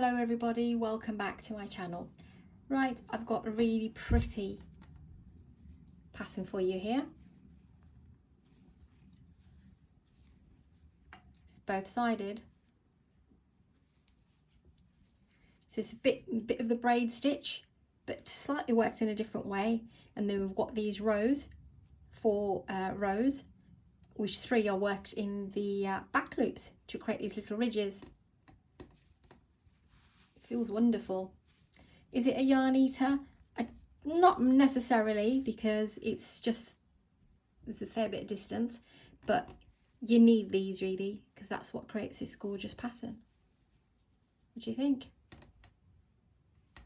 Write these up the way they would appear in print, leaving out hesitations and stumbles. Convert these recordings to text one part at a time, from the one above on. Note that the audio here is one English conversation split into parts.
Hello everybody, welcome back to my channel. Right, I've got a really pretty pattern for you here. It's both sided. So it's a bit of the braid stitch, but slightly works in a different way. And then we've got these rows, 4 rows, which 3 are worked in the back loops to create these little ridges. Feels wonderful. Is it a yarn eater? Not necessarily, because it's just, there's a fair bit of distance, but you need these really, because that's what creates this gorgeous pattern. What do you think? I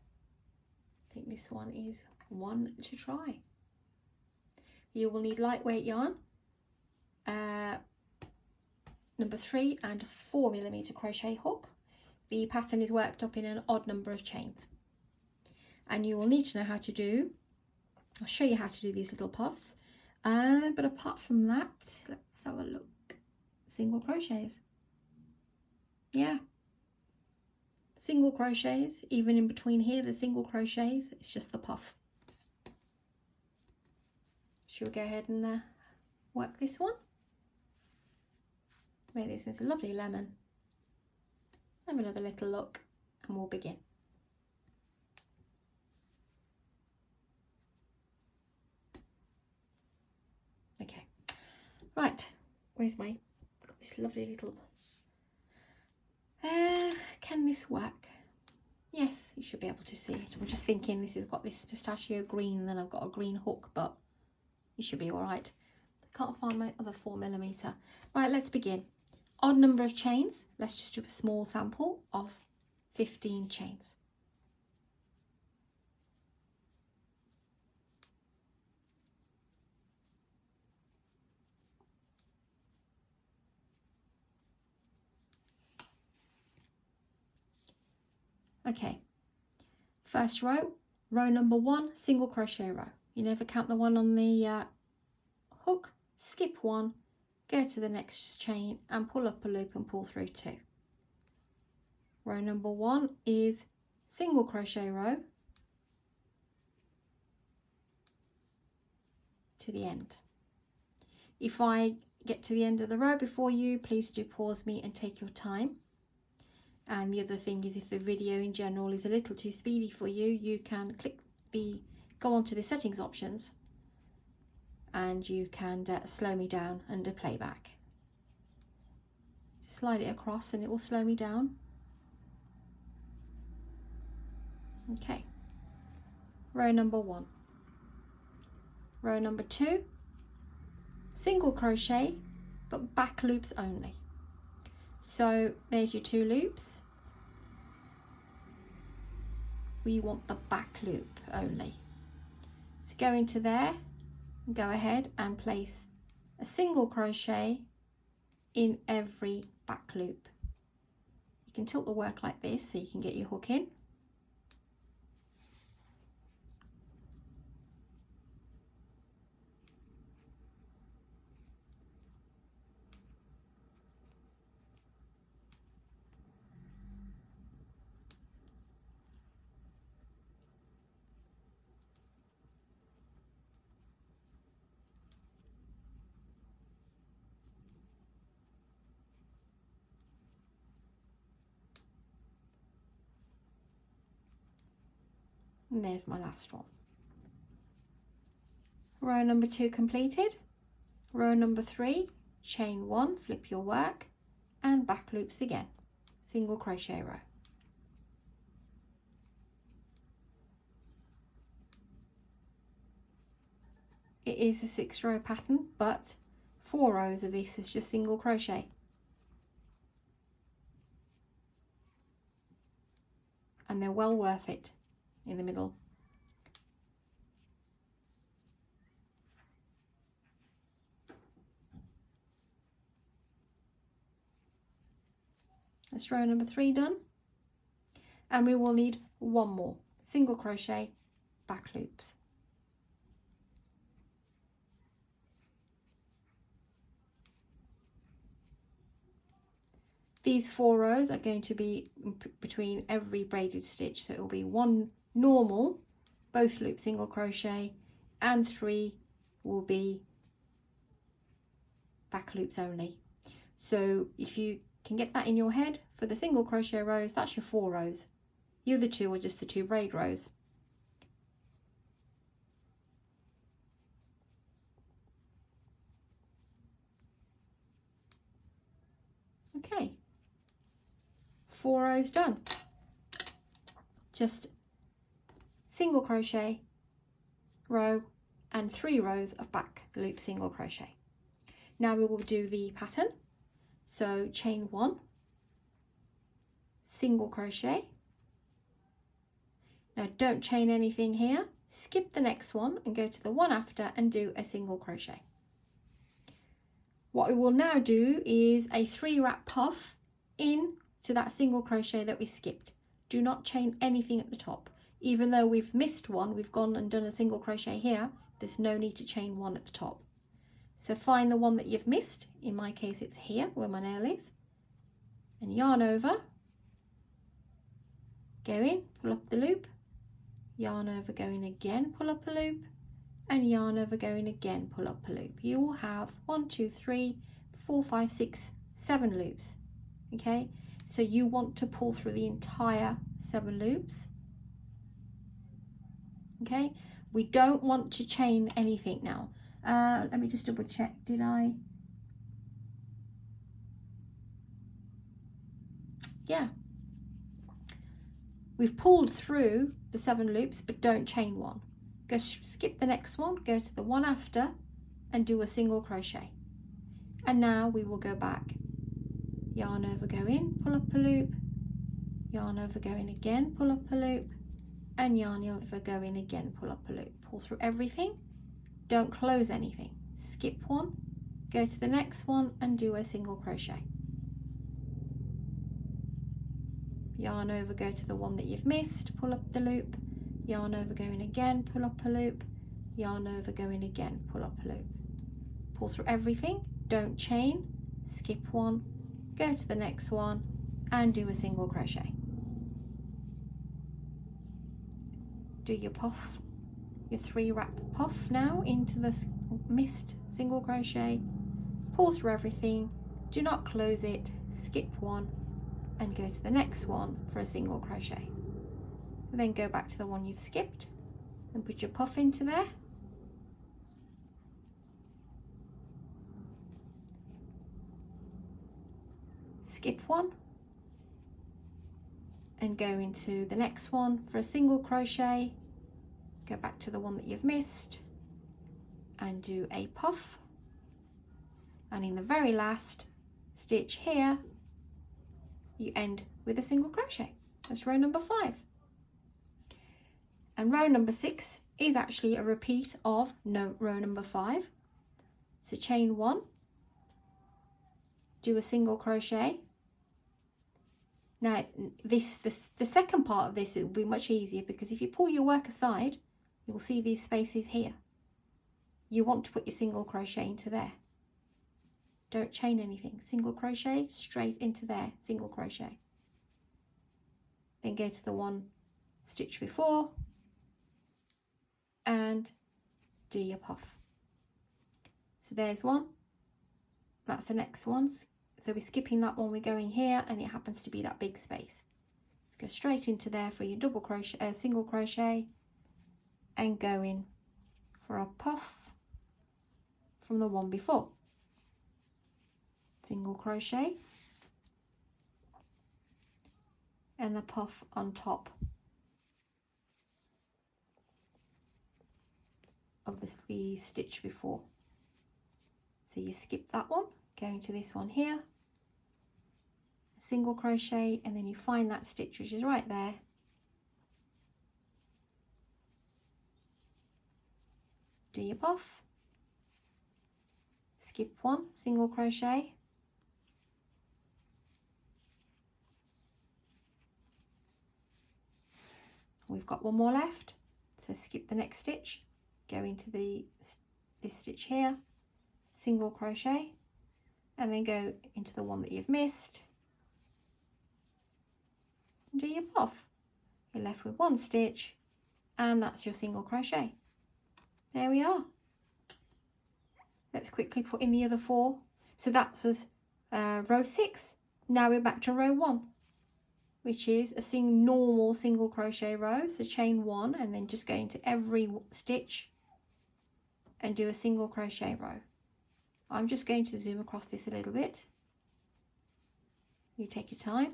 think this one is one to try. You will need lightweight yarn, number 3 and 4mm crochet hook. The pattern is worked up in an odd number of chains, and you will need to know how to do, I'll show you how to do these little puffs, but apart from that, let's have a look. Single crochets, yeah, single crochets, even in between here, the single crochets, it's just the puff. Should we go ahead and work this one? Make this into a lovely lemon. Have another little look and we'll begin. Okay, right, where's my, I've got this lovely little, can this work? Yes, you should be able to see it. I'm just thinking this has got this pistachio green and then I've got a green hook, but you should be all right. I can't find my other 4mm. Right, let's begin. Odd number of chains. Let's just do a small sample of 15 chains. Okay, first row, row number 1, single crochet row. You never count the one on the hook, skip 1, go to the next chain and pull up a loop and pull through 2. Row number 1 is single crochet row to the end. If I get to the end of the row before you, please do pause me and take your time. And the other thing is, if the video in general is a little too speedy for you, you can go on to the settings options and you can slow me down under playback. Slide it across and it will slow me down. Okay, row number 1. Row number 2, single crochet, but back loops only. So there's your 2 loops. We want the back loop only. So go into there, and go ahead and place a single crochet in every back loop. You can tilt the work like this so you can get your hook in. And there's my last one. Row number 2 completed. Row number 3, chain 1, flip your work and back loops again, single crochet row. It is a 6-row pattern, but 4 rows of this is just single crochet. And they're well worth it in the middle. That's row number 3 done. And we will need 1 more, single crochet, back loops. These 4 rows are going to be between every braided stitch, so it will be 1 normal, both loop single crochet, and 3 will be back loops only. So if you can get that in your head, for the single crochet rows, that's your 4 rows. The other 2 are just the 2 braid rows. Okay, 4 rows done. Just single crochet row and 3 rows of back loop single crochet. Now we will do the pattern. So chain 1, single crochet. Now don't chain anything here, skip the next one and go to the one after and do a single crochet. What we will now do is a 3 wrap puff in to that single crochet that we skipped. Do not chain anything at the top. Even though we've missed one, we've gone and done a single crochet here, there's no need to chain one at the top. So find the one that you've missed, in my case it's here where my nail is, and yarn over, go in, pull up the loop, yarn over, go in again, pull up a loop, and yarn over, go in again, pull up a loop. You will have 1, 2, 3, 4, 5, 6, 7 loops. Okay, so you want to pull through the entire 7 loops. Okay, we don't want to chain anything now. Let me just double check, did I? Yeah. We've pulled through the 7 loops, but don't chain one. Go skip the next one, go to the one after and do a single crochet. And now we will go back, yarn over, go in, pull up a loop, yarn over, go in again, pull up a loop, and yarn over, go in again, pull up a loop. Pull through everything, don't close anything. Skip one, go to the next one and do a single crochet. Yarn over, go to the one that you've missed, pull up the loop, yarn over, go in again, pull up a loop, yarn over, go in again, pull up a loop. Pull through everything, don't chain, skip one, go to the next one and do a single crochet. Do your puff, your 3 wrap puff now into the missed single crochet, pull through everything, do not close it, skip one and go to the next one for a single crochet. And then go back to the one you've skipped and put your puff into there. Skip one and go into the next one for a single crochet, go back to the one that you've missed and do a puff, and in the very last stitch here you end with a single crochet. That's row number 5. And row number 6 is actually a repeat of row number 5. So chain 1, do a single crochet. Now the second part of this, it will be much easier because if you pull your work aside, you will see these spaces here. You want to put your single crochet into there. Don't chain anything. Single crochet straight into there, single crochet. Then go to the one stitch before and do your puff. So there's one, that's the next one. So we're skipping that one, we're going here, and it happens to be that big space. Let's go straight into there for your double crochet, single crochet, and go in for a puff from the one before. Single crochet and the puff on top of the stitch before. So you skip that one, go into this one here, single crochet, and then you find that stitch which is right there, do your puff, skip one, single crochet, we've got one more left, so skip the next stitch, go into this stitch here, single crochet, and then go into the one that you've missed and do your puff. You're left with one stitch, and that's your single crochet. There we are. Let's quickly put in the other 4. So that was row 6. Now we're back to row 1, which is a normal single crochet row. So chain 1 and then just go into every stitch and do a single crochet row. I'm just going to zoom across this a little bit. You take your time.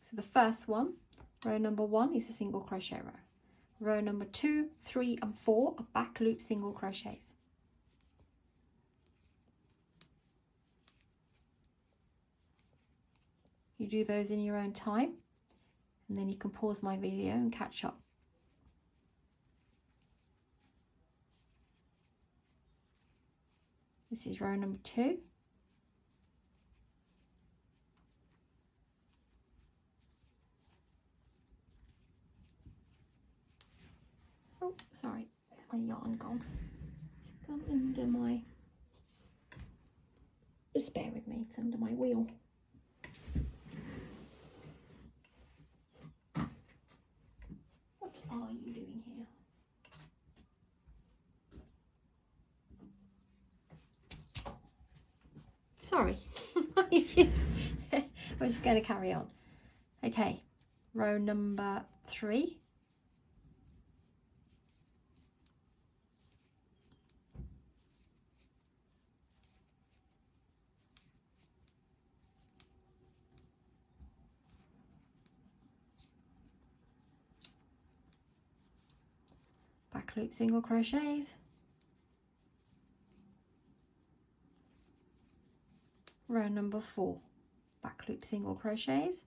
So the first one, row number 1, is a single crochet row. Row number 2, 3 and 4 are back loop single crochets. You do those in your own time, and then you can pause my video and catch up. This is row number 2. Oh, sorry, where's my yarn gone? It's gone under my... Just bear with me, it's under my wheel. What are you doing here? Sorry, we're just going to carry on. Okay, row number 3. Back loop single crochets. Row number 4, back loop single crochets,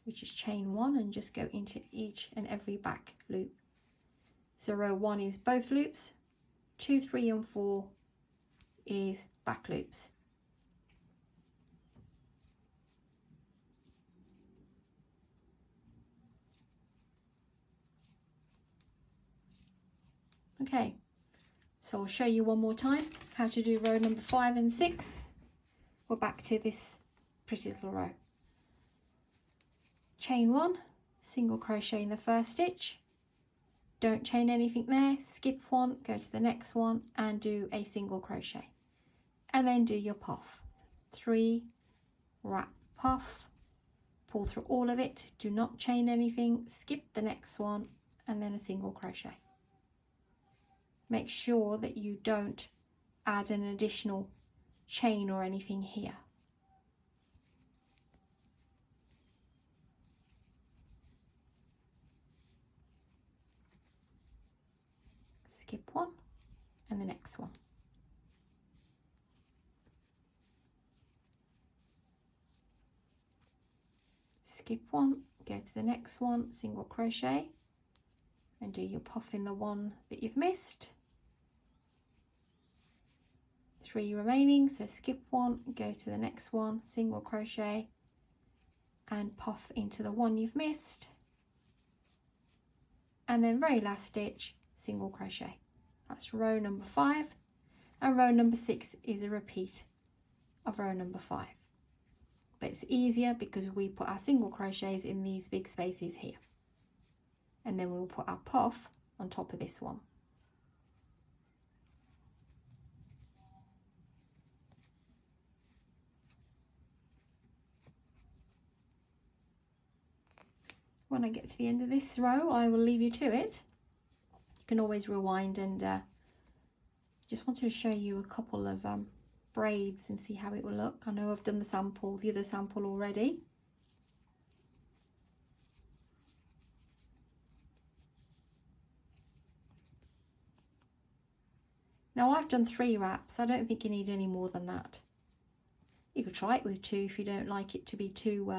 which is chain 1 and just go into each and every back loop. So row 1 is both loops, 2, 3 and 4 is back loops. Okay, so I'll show you one more time how to do row number 5 and 6. We're back to this pretty little row. Chain 1, single crochet in the first stitch, don't chain anything there, skip 1, go to the next one and do a single crochet, and then do your puff. 3, wrap, puff, pull through all of it, do not chain anything, skip the next one and then a single crochet. Make sure that you don't add an additional chain or anything here. Skip 1 and the next one. Skip 1, go to the next one, single crochet and do your puff in the one that you've missed. 3 remaining, so skip 1, go to the next one, single crochet and puff into the one you've missed, and then very last stitch, single crochet. That's row number 5, and row number 6 is a repeat of row number 5, but it's easier because we put our single crochets in these big spaces here, and then we'll put our puff on top of this one. When I get to the end of this row, I will leave you to it. You can always rewind, and just wanted to show you a couple of braids and see how it will look. I know I've done the other sample already. Now I've done 3 wraps. I don't think you need any more than that. You could try it with 2 if you don't like it to be too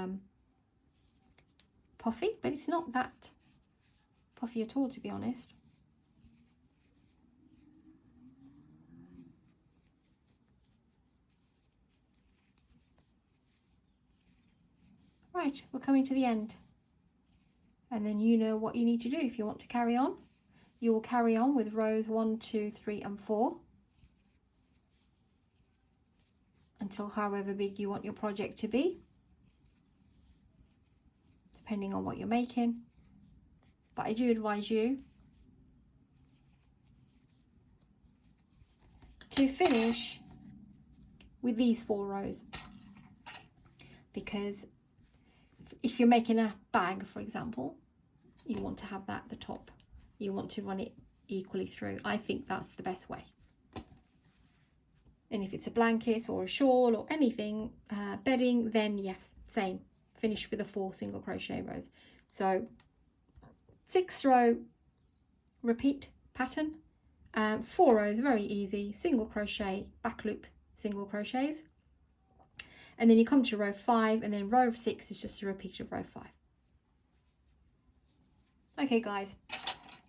puffy, but it's not that puffy at all, to be honest. Right, we're coming to the end. And then you know what you need to do. If you want to carry on, you will carry on with rows 1, 2, 3 and 4 until however big you want your project to be, depending on what you're making. But I do advise you to finish with these 4 rows, because if you're making a bag, for example, you want to have that at the top. You want to run it equally through. I think that's the best way. And if it's a blanket or a shawl or anything, bedding, then yes, same. Finish with the 4 single crochet rows. So 6 row repeat pattern, 4 rows, very easy, single crochet, back loop, single crochets. And then you come to row 5, and then row 6 is just a repeat of row 5. Okay guys,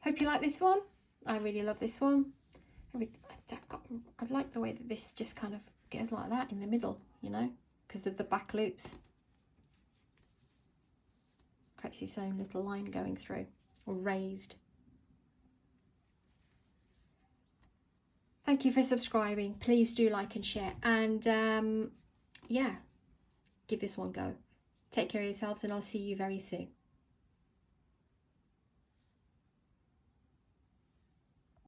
hope you like this one. I really love this one. I like the way that this just kind of goes like that in the middle, you know, because of the back loops. Creates its own little line going through, or raised. Thank you for subscribing. Please do like and share, and yeah, give this one a go. Take care of yourselves, and I'll see you very soon.